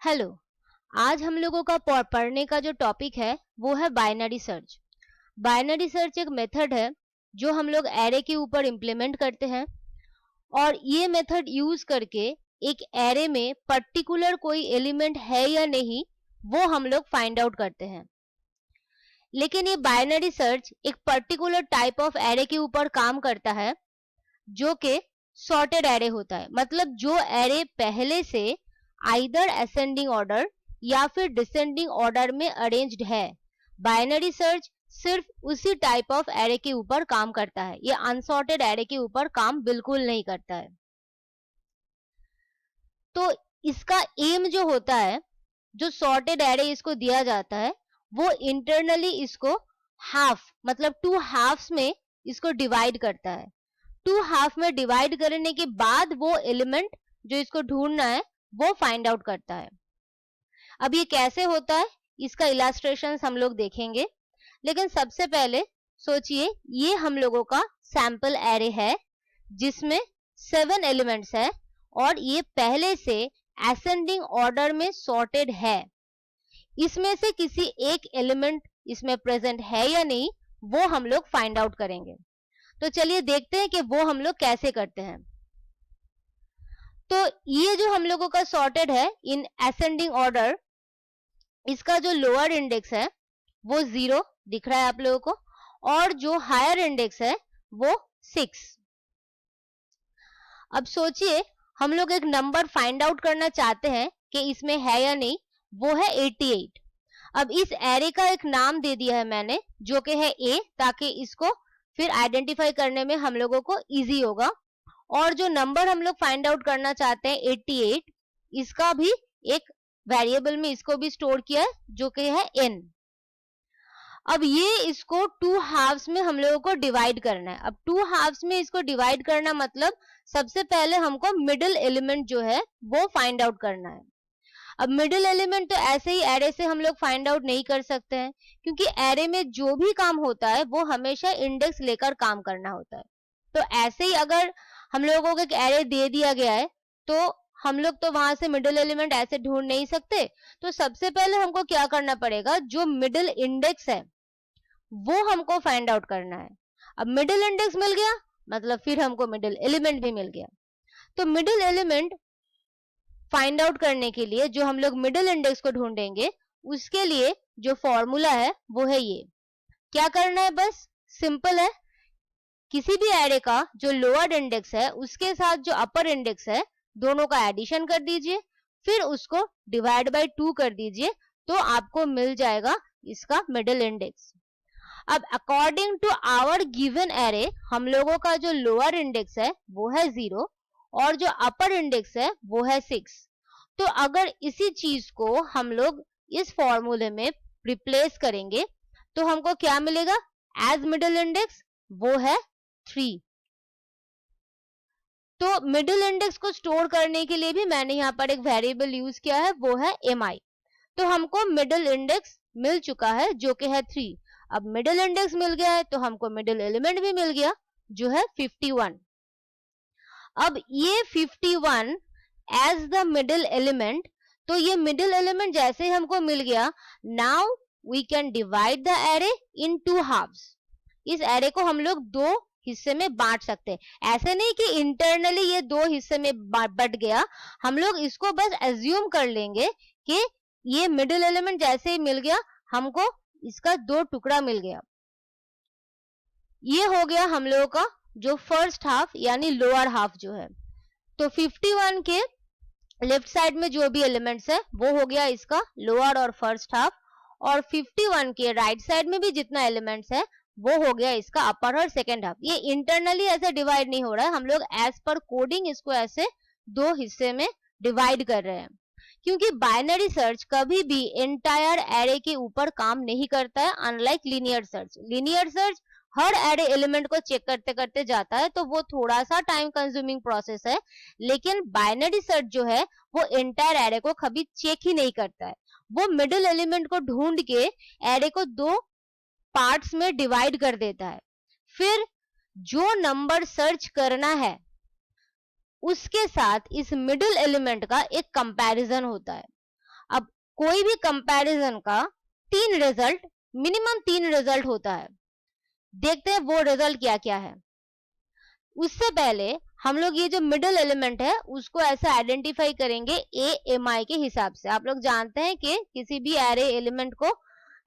Hello. आज हम लोगों का पढ़ने का जो टॉपिक है वो है बाइनरी सर्च। बाइनरी सर्च एक मेथड है जो हम लोग एरे के ऊपर इम्प्लीमेंट करते हैं और ये मेथड यूज करके एक एरे में पर्टिकुलर कोई एलिमेंट है या नहीं वो हम लोग फाइंड आउट करते हैं। लेकिन ये बाइनरी सर्च एक पर्टिकुलर टाइप ऑफ एरे के ऊपर काम करता है जो कि सॉर्टेड एरे होता है। मतलब जो एरे पहले से आइदर असेंडिंग ऑर्डर या फिर डिसेंडिंग ऑर्डर में अरेंज्ड है। बाइनरी सर्च सिर्फ उसी टाइप ऑफ एरे के ऊपर काम करता है, ये अनसॉर्टेड एरे के ऊपर काम बिल्कुल नहीं करता है। तो इसका एम जो होता है, जो सॉर्टेड एरे इसको दिया जाता है, वो इंटरनली इसको हाफ मतलब टू हाफ्स में इसको डिवाइड करता है। टू हाफ में डिवाइड करने के बाद वो एलिमेंट जो इसको ढूंढना है वो फाइंड आउट करता है। अब ये कैसे होता है इसका इलास्ट्रेशन हम लोग देखेंगे, लेकिन सबसे पहले सोचिए ये हम लोगों का सैंपल एरे है जिसमें 7 एलिमेंट्स है और ये पहले से असेंडिंग ऑर्डर में सॉर्टेड है। इसमें से किसी एक एलिमेंट इसमें प्रेजेंट है या नहीं वो हम लोग फाइंड आउट करेंगे। तो चलिए देखते हैं कि वो हम लोग कैसे करते हैं। तो ये जो हम लोगों का सॉर्टेड है इन असेंडिंग ऑर्डर, इसका जो लोअर इंडेक्स है वो 0 दिख रहा है आप लोगों को और जो हायर इंडेक्स है वो 6। अब सोचिए हम लोग एक नंबर फाइंड आउट करना चाहते हैं कि इसमें है या नहीं, वो है 88। अब इस एरे का एक नाम दे दिया है मैंने जो कि है ए, ताकि इसको फिर आइडेंटिफाई करने में हम लोगों को इजी होगा। और जो नंबर हम लोग फाइंड आउट करना चाहते हैं 88, इसका भी एक वेरिएबल में इसको भी स्टोर किया है जो कि है n। अब ये इसको टू हाफ्स में हम लोगों को डिवाइड करना है। अब टू हाफ्स में इसको डिवाइड करना मतलब सबसे पहले हमको मिडिल एलिमेंट जो है वो फाइंड आउट करना है। अब मिडिल एलिमेंट तो ऐसे ही एरे से हम लोग फाइंड आउट नहीं कर सकते हैं, क्योंकि एरे में जो भी काम होता है वो हमेशा इंडेक्स लेकर काम करना होता है। तो ऐसे ही अगर हम लोगों को एक एरे दे दिया गया है तो हम लोग तो वहां से मिडिल एलिमेंट ऐसे ढूंढ नहीं सकते। तो सबसे पहले हमको क्या करना पड़ेगा, जो मिडिल इंडेक्स है वो हमको फाइंड आउट करना है। अब मिडिल इंडेक्स मिल गया मतलब फिर हमको मिडिल एलिमेंट भी मिल गया। तो मिडिल एलिमेंट फाइंड आउट करने के लिए जो हम लोग मिडिल इंडेक्स को ढूंढेंगे, उसके लिए जो फॉर्मूला है वो है ये। क्या करना है, बस सिंपल है। किसी भी एरे का जो लोअर इंडेक्स है उसके साथ जो अपर इंडेक्स है दोनों का एडिशन कर दीजिए, फिर उसको डिवाइड बाय 2 कर दीजिए, तो आपको मिल जाएगा इसका मिडिल इंडेक्स। अब according to our given array हम लोगों का जो लोअर इंडेक्स है वो है 0 और जो अपर इंडेक्स है वो है 6। तो अगर इसी चीज को हम लोग इस फॉर्मूले में रिप्लेस करेंगे तो हमको क्या मिलेगा, एज मिडिल इंडेक्स वो है 3। तो मिडिल इंडेक्स को स्टोर करने के लिए भी मैंने यहाँ पर एक वेरिएबल यूज किया है वो है mi। तो हमको मिडिल इंडेक्स मिल चुका है जो कि है 3। अब मिडिल इंडेक्स मिल गया है तो हमको मिडिल एलिमेंट भी मिल गया जो है 51। अब ये 51 एज द मिडिल एलिमेंट, तो ये मिडिल एलिमेंट जैसे ही हमको मिल गया, now we can divide the array in 2 halves. इस एरे को हम लोग 2 हिस्से में बांट सकते हैं। ऐसे नहीं कि इंटरनली ये 2 हिस्से में बट गया, हम लोग इसको बस एज्यूम कर लेंगे कि ये मिडिल एलिमेंट जैसे ही मिल गया हमको इसका 2 टुकड़ा मिल गया। ये हो गया हम लोगों का जो फर्स्ट हाफ यानी लोअर हाफ जो है। तो 51 के लेफ्ट साइड में जो भी एलिमेंट्स है वो हो गया इसका लोअर और फर्स्ट हाफ, और 51 के राइट साइड में भी जितना एलिमेंट्स है वो हो गया इसका अपर और सेकेंड हाफ। ये इंटरनली ऐसे डिवाइड नहीं हो रहा है, हम लोग एज पर कोडिंग इसको ऐसे 2 हिस्से में डिवाइड कर रहे हैं, क्योंकि बाइनरी सर्च कभी भी एंटायर एरे के ऊपर काम नहीं करता है, unlike linear search. Linear search her array element को चेक करते करते जाता है, तो वो थोड़ा सा टाइम कंज्यूमिंग प्रोसेस है। लेकिन बाइनरी सर्च जो है वो एंटायर एरे को कभी चेक ही नहीं करता है, वो मिडिल एलिमेंट को ढूंढ के एरे को 2 पार्ट्स में डिवाइड कर देता है। फिर जो नंबर सर्च करना है उसके साथ इस मिडिल एलिमेंट का एक कंपैरिजन होता है। अब कोई भी कंपैरिजन का मिनिमम तीन रिजल्ट होता है। देखते हैं वो रिजल्ट क्या क्या है। उससे पहले हम लोग ये जो मिडिल एलिमेंट है उसको ऐसे आइडेंटिफाई करेंगे AMI के हिसाब से। आप लोग जानते हैं कि किसी भी एरे एलिमेंट को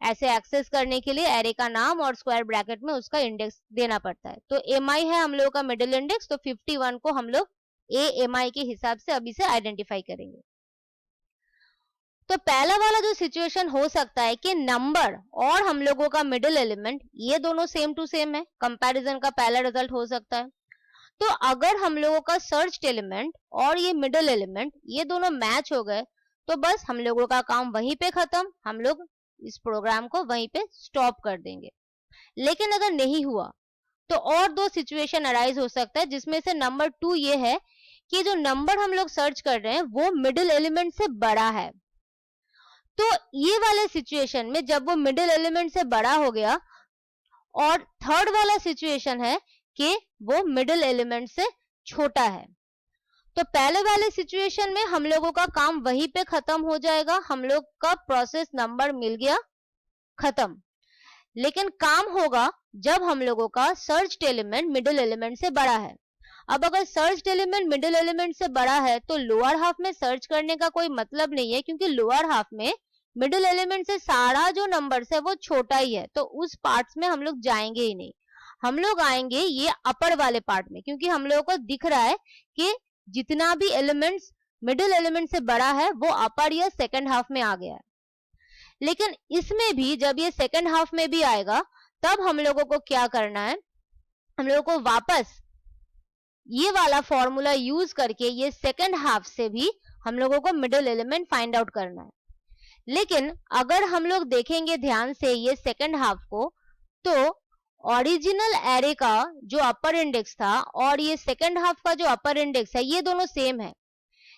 ऐसे एक्सेस करने के लिए एरे का नाम और स्क्वायर ब्रैकेट में उसका इंडेक्स देना पड़ता है। तो MI है हम लोगों का मिडिल इंडेक्स, तो 51 को हम लोग AMI के हिसाब से अभी से आइडेंटिफाई करेंगे। तो पहला वाला जो सिचुएशन हो सकता है कि नंबर और हम लोगों का मिडिल एलिमेंट ये दोनों सेम टू सेम है, कंपैरिजन का पहला रिजल्ट हो सकता है। तो अगर हम लोगों का सर्च एलिमेंट और ये मिडिल एलिमेंट ये दोनों मैच हो गए तो बस हम लोगों का काम वहीं पे खत्म, हम लोग इस प्रोग्राम को वहीं पे स्टॉप कर देंगे। लेकिन अगर नहीं हुआ तो और दो सिचुएशन अराइज हो सकता है, जिसमें से नंबर 2 ये है कि जो नंबर हम लोग सर्च कर रहे हैं वो मिडिल एलिमेंट से बड़ा है। तो ये वाले सिचुएशन में जब वो मिडिल एलिमेंट से बड़ा हो गया, और थर्ड वाला सिचुएशन है कि वो मिडिल एलिमेंट से छोटा है, तो पहले वाले सिचुएशन में हम लोगों का काम वहीं पे खत्म हो जाएगा, हम लोग का प्रोसेस नंबर मिल गया, खत्म। लेकिन काम होगा जब हम लोगों का सर्च एलिमेंट मिडिल एलिमेंट से बड़ा है। अब अगर सर्च एलिमेंट मिडिल एलिमेंट से बड़ा है तो लोअर हाफ में सर्च करने का कोई मतलब नहीं है, क्योंकि लोअर हाफ में मिडिल एलिमेंट से सारा जो नंबर्स है वो छोटा ही है, तो उस पार्ट्स में हम लोग जाएंगे ही नहीं। हम लोग आएंगे ये अपर वाले पार्ट में, क्योंकि हम लोगों को दिख रहा है कि जितना भी एलिमेंट्स मिडिल एलिमेंट से बड़ा है वो अपर या सेकंड हाफ में आ गया है। लेकिन इसमें भी जब ये सेकंड हाफ में भी आएगा तब हम लोगों को क्या करना है, हम लोगों को वापस ये वाला फॉर्मूला यूज करके ये सेकंड हाफ से भी हम लोगों को मिडिल एलिमेंट फाइंड आउट करना है। लेकिन अगर हम लोग देखेंगे ध्यान से ये सेकंड हाफ को, तो ओरिजिनल एरे का जो अपर इंडेक्स था और ये सेकंड हाफ का जो अपर इंडेक्स है ये दोनों सेम है,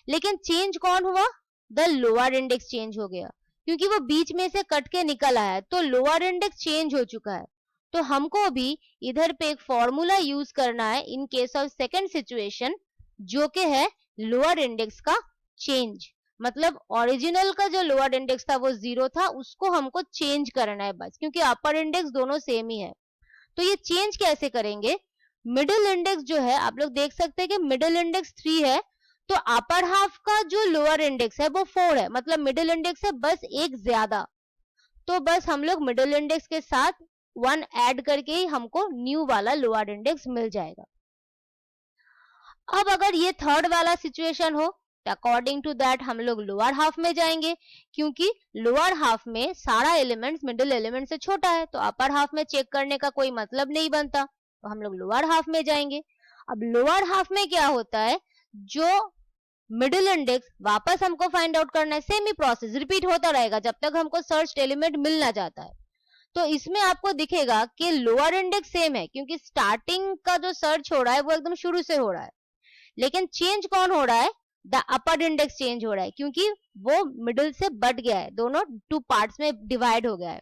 लेकिन चेंज कौन हुआ, द लोअर इंडेक्स चेंज हो गया, क्योंकि वो बीच में से कट के निकल आया है, तो लोअर इंडेक्स चेंज हो चुका है। तो हमको भी इधर पे एक फॉर्मूला यूज करना है in case of second situation, जो कि है लोअर इंडेक्स का चेंज। मतलब ओरिजिनल का जो लोअर इंडेक्स था वो 0 था, उसको हमको चेंज करना है बस, क्योंकि अपर इंडेक्स दोनों सेम ही है। तो ये चेंज कैसे करेंगे, मिडिल इंडेक्स जो है आप लोग देख सकते हैं कि मिडिल इंडेक्स 3 है, तो अपर हाफ का जो लोअर इंडेक्स है वो 4 है, मतलब मिडिल इंडेक्स है बस एक ज्यादा। तो बस हम लोग मिडिल इंडेक्स के साथ 1 ऐड करके ही हमको न्यू वाला लोअर इंडेक्स मिल जाएगा। अब अगर ये थर्ड वाला सिचुएशन हो तो अकॉर्डिंग टू दैट हम लोग लोअर हाफ में जाएंगे, क्योंकि लोअर हाफ में सारा एलिमेंट्स मिडिल एलिमेंट से छोटा है, तो अपर हाफ में चेक करने का कोई मतलब नहीं बनता, तो हम लोग लोअर हाफ में जाएंगे। अब लोअर हाफ में क्या होता है, जो मिडिल इंडेक्स वापस हमको फाइंड आउट करना है, सेम ही प्रोसेस रिपीट होता रहेगा जब तक हमको सर्च एलिमेंट मिल ना जाता है। तो इसमें आपको दिखेगा कि लोअर इंडेक्स सेम है, क्योंकि स्टार्टिंग का जो सर्च हो रहा है वो एकदम शुरू से हो रहा है, लेकिन चेंज कौन हो रहा है, द अपर इंडेक्स चेंज हो रहा है, क्योंकि वो मिडिल से बढ़ गया है, दोनों 2 पार्ट्स में डिवाइड हो गया है।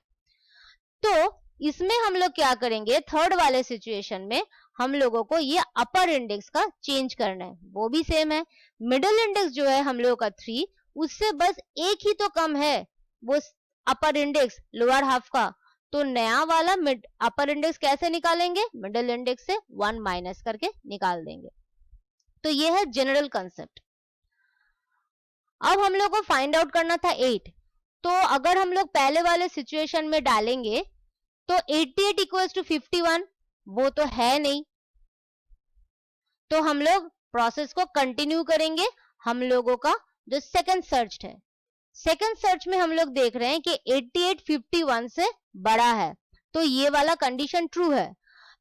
तो इसमें हम लोग क्या करेंगे, थर्ड वाले सिचुएशन में हम लोगों को ये अपर इंडेक्स का चेंज करना है, वो भी सेम है। मिडिल इंडेक्स जो है हम लोगों का 3, उससे बस एक ही तो कम है वो अपर इंडेक्स लोअर हाफ का, तो नया वाला अपर इंडेक्स कैसे निकालेंगे, मिडिल इंडेक्स से 1 माइनस करके निकाल देंगे। तो ये है जनरल कंसेप्ट। अब हम लोग को फाइंड आउट करना था 8, तो अगर हम लोग पहले वाले सिचुएशन में डालेंगे तो 88 इक्वल्स टू 51 वो तो है नहीं, तो हम लोग प्रोसेस को कंटिन्यू करेंगे। हम लोगों का जो सेकंड सर्च है, सेकंड सर्च में हम लोग देख रहे हैं कि 88 51 से बड़ा है, तो ये वाला कंडीशन ट्रू है।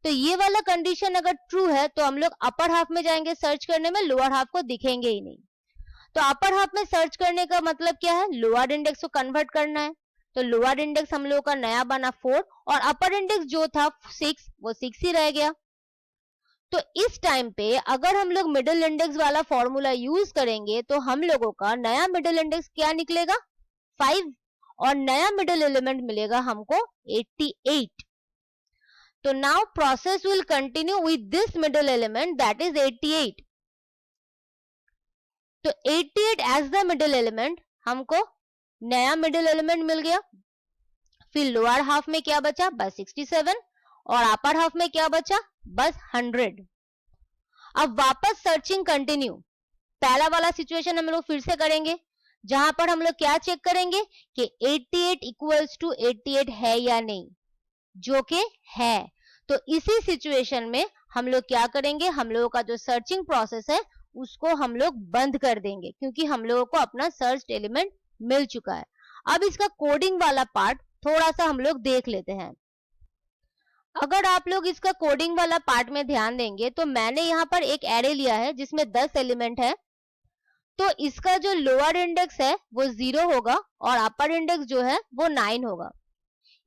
तो ये वाला कंडीशन अगर ट्रू है तो हम लोग अपर हाफ में जाएंगे सर्च करने में, लोअर हाफ को दिखेंगे ही नहीं। तो अपर हाफ में सर्च करने का मतलब क्या है, लोअर इंडेक्स को कन्वर्ट करना है, तो लोअर इंडेक्स हम लोगों का नया बना 4 और अपर इंडेक्स जो था 6 वो 6 ही रह गया। तो इस टाइम पे अगर हम लोग मिडिल इंडेक्स वाला फॉर्मूला यूज करेंगे तो हम लोगों का नया मिडिल इंडेक्स क्या निकलेगा, 5, और नया मिडिल एलिमेंट मिलेगा हमको 88। तो now process will continue with this middle element that is 88। तो 88 एज द मिडिल एलिमेंट हमको नया मिडिल एलिमेंट मिल गया। फिर लोअर हाफ में क्या बचा, बस 67, और अपर हाफ में क्या बचा, बस 100। अब वापस सर्चिंग कंटिन्यू, पहला वाला सिचुएशन हम लोग फिर से करेंगे, जहां पर हम लोग क्या चेक करेंगे कि 88 इक्वल्स टू 88 है या नहीं, जो कि है। तो इसी सिचुएशन में हम लोग क्या करेंगे, हम लोगों का जो सर्चिंग प्रोसेस है उसको हम लोग बंद कर देंगे, क्योंकि हम लोगों को अपना सर्च एलिमेंट मिल चुका है। अब इसका कोडिंग वाला पार्ट थोड़ा सा हम लोग देख लेते हैं। अगर आप लोग इसका कोडिंग वाला पार्ट में ध्यान देंगे तो मैंने यहाँ पर एक एरे लिया है जिसमें 10 एलिमेंट है। तो इसका जो लोअर इंडेक्स है वो 0 होगा और अपर इंडेक्स जो है वो 9 होगा।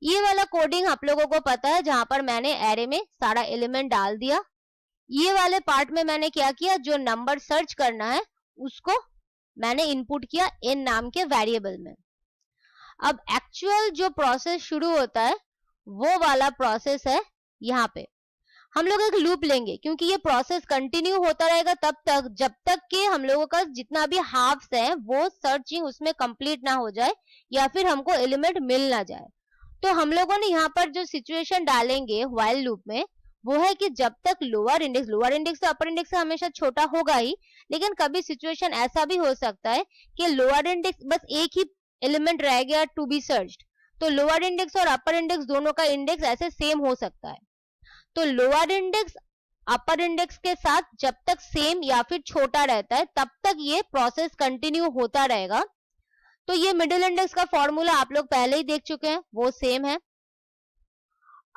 ये वाला कोडिंग आप लोगों को पता है, जहां पर मैंने एरे में सारा एलिमेंट डाल दिया। ये वाले पार्ट में मैंने क्या किया, जो नंबर सर्च करना है उसको मैंने इनपुट किया इन नाम के वेरिएबल में। अब एक्चुअल जो प्रोसेस शुरू होता है वो वाला प्रोसेस है यहाँ पे। हम लोग एक लूप लेंगे, क्योंकि ये प्रोसेस कंटिन्यू होता रहेगा तब तक जब तक कि हम लोगों का जितना भी हाफ्स है वो सर्चिंग उसमें कंप्लीट ना हो जाए या फिर हमको एलिमेंट मिल ना जाए। तो हम लोगों ने यहाँ पर जो सिचुएशन डालेंगे व्हाइल लूप में वो है कि जब तक लोअर इंडेक्स तो अपर इंडेक्स से हमेशा छोटा होगा ही, लेकिन कभी सिचुएशन ऐसा भी हो सकता है कि लोअर इंडेक्स बस एक ही एलिमेंट रह गया टू बी सर्च्ड, तो लोअर इंडेक्स और अपर इंडेक्स दोनों का इंडेक्स ऐसे सेम हो सकता है। तो लोअर इंडेक्स अपर इंडेक्स के साथ जब तक सेम या फिर छोटा रहता है तब तक ये प्रोसेस कंटिन्यू होता रहेगा। तो ये मिडिल इंडेक्स का फॉर्मूला आप लोग पहले ही देख चुके हैं, वो सेम है।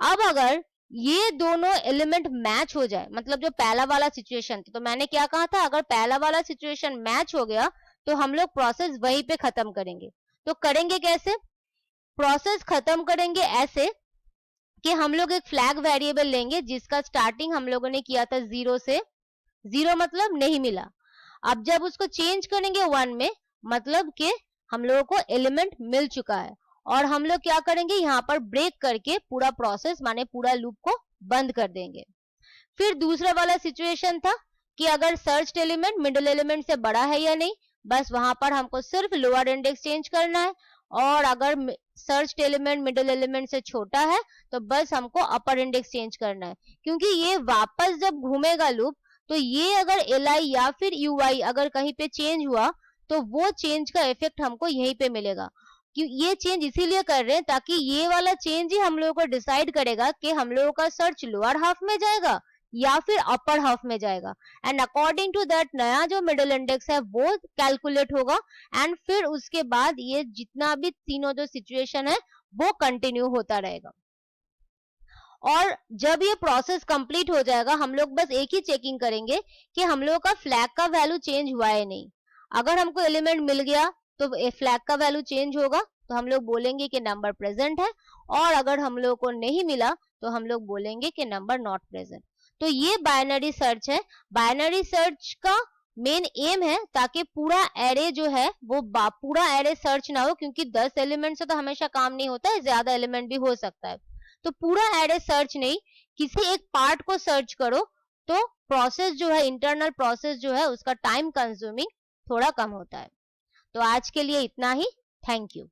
अब अगर ये दोनों एलिमेंट मैच हो जाए, मतलब जो पहला वाला सिचुएशन थी, तो मैंने क्या कहा था, अगर पहला वाला सिचुएशन मैच हो गया तो हम लोग प्रोसेस वहीं पे खत्म करेंगे। तो करेंगे कैसे, प्रोसेस खत्म करेंगे ऐसे कि हम लोग एक फ्लैग वेरिएबल लेंगे जिसका स्टार्टिंग हम लोगों ने किया था 0 से, 0 मतलब नहीं मिला। अब जब उसको चेंज करेंगे 1 में, मतलब कि हम लोगों को एलिमेंट मिल चुका है, और हम लोग क्या करेंगे, यहाँ पर ब्रेक करके पूरा प्रोसेस माने पूरा लूप को बंद कर देंगे। फिर दूसरा वाला सिचुएशन था कि अगर सर्च एलिमेंट मिडिल एलिमेंट से बड़ा है या नहीं, बस वहां पर हमको सिर्फ लोअर इंडेक्स चेंज करना है, और अगर सर्च एलिमेंट मिडिल एलिमेंट से छोटा है तो बस हमको अपर इंडेक्स चेंज करना है। क्योंकि ये वापस जब घूमेगा लूप, तो ये अगर li या फिर ui अगर कहीं पे चेंज हुआ तो वो चेंज का इफेक्ट हमको यहीं पे मिलेगा। क्यों ये चेंज इसीलिए कर रहे हैं ताकि ये वाला चेंज ही हम लोगों को डिसाइड करेगा कि हम लोगों का सर्च लोअर हाफ में जाएगा या फिर अपर हाफ में जाएगा, एंड अकॉर्डिंग टू दैट नया जो मिडिल इंडेक्स है वो कैलकुलेट होगा, एंड फिर उसके बाद ये जितना भी तीनों जो सिचुएशन है वो कंटिन्यू होता रहेगा। और जब ये प्रोसेस कंप्लीट हो जाएगा हम लोग बस एक ही चेकिंग करेंगे कि हम लोगों का फ्लैग का वैल्यू चेंज हुआ है नहीं। अगर हमको एलिमेंट मिल गया तो फ्लैग का वैल्यू चेंज होगा, तो हम लोग बोलेंगे कि नंबर प्रेजेंट है, और अगर हम लोग को नहीं मिला तो हम लोग बोलेंगे कि नंबर नॉट प्रेजेंट। तो ये बाइनरी सर्च है। बाइनरी सर्च का मेन एम है ताकि पूरा एरे जो है वो पूरा एरे सर्च ना हो, क्योंकि 10 एलिमेंट से तो हमेशा काम नहीं होता है, ज्यादा एलिमेंट भी हो सकता है। तो पूरा एरे सर्च नहीं, किसी एक पार्ट को सर्च करो, तो प्रोसेस जो है, इंटरनल प्रोसेस जो है उसका टाइम कंज्यूमिंग थोड़ा कम होता है। तो आज के लिए इतना ही। Thank you.